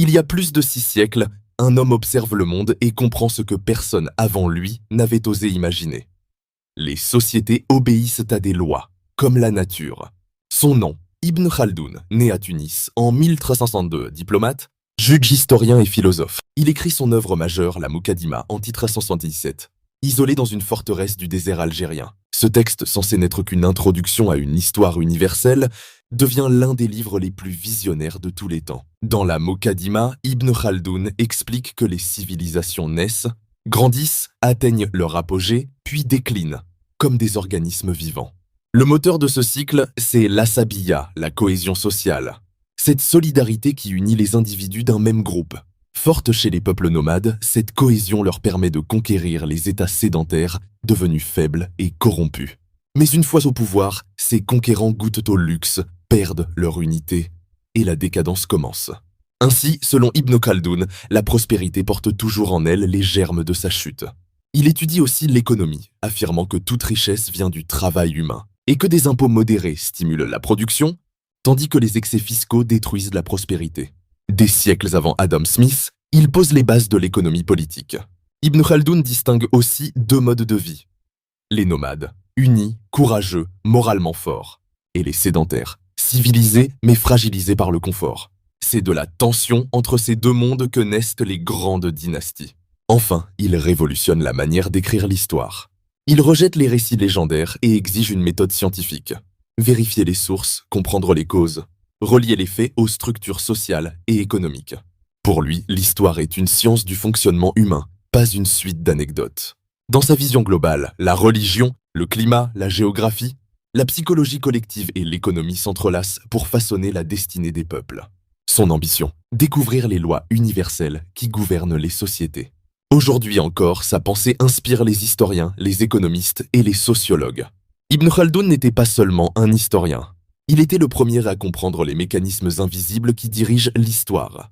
Il y a plus de 6 siècles, un homme observe le monde et comprend ce que personne avant lui n'avait osé imaginer. Les sociétés obéissent à des lois, comme la nature. Son nom, Ibn Khaldoun, né à Tunis en 1362, diplomate, juge historien et philosophe. Il écrit son œuvre majeure, la Moukadima, en 1377, isolé dans une forteresse du désert algérien. Ce texte, censé n'être qu'une introduction à une histoire universelle, devient l'un des livres les plus visionnaires de tous les temps. Dans la Moukadima, Ibn Khaldoun explique que les civilisations naissent, grandissent, atteignent leur apogée, puis déclinent, comme des organismes vivants. Le moteur de ce cycle, c'est l'asabiyya, la cohésion sociale. Cette solidarité qui unit les individus d'un même groupe. Forte chez les peuples nomades, cette cohésion leur permet de conquérir les États sédentaires, devenus faibles et corrompus. Mais une fois au pouvoir, ces conquérants goûtent au luxe, perdent leur unité, et la décadence commence. Ainsi, selon Ibn Khaldoun, la prospérité porte toujours en elle les germes de sa chute. Il étudie aussi l'économie, affirmant que toute richesse vient du travail humain, et que des impôts modérés stimulent la production, tandis que les excès fiscaux détruisent la prospérité. Des siècles avant Adam Smith, il pose les bases de l'économie politique. Ibn Khaldoun distingue aussi 2 modes de vie. Les nomades, unis, courageux, moralement forts, et les sédentaires, civilisés mais fragilisés par le confort. C'est de la tension entre ces 2 mondes que naissent les grandes dynasties. Enfin, il révolutionne la manière d'écrire l'histoire. Il rejette les récits légendaires et exige une méthode scientifique. Vérifier les sources, comprendre les causes, relier les faits aux structures sociales et économiques. Pour lui, l'histoire est une science du fonctionnement humain, pas une suite d'anecdotes. Dans sa vision globale, la religion, le climat, la géographie, la psychologie collective et l'économie s'entrelacent pour façonner la destinée des peuples. Son ambition, découvrir les lois universelles qui gouvernent les sociétés. Aujourd'hui encore, sa pensée inspire les historiens, les économistes et les sociologues. Ibn Khaldoun n'était pas seulement un historien. Il était le premier à comprendre les mécanismes invisibles qui dirigent l'histoire.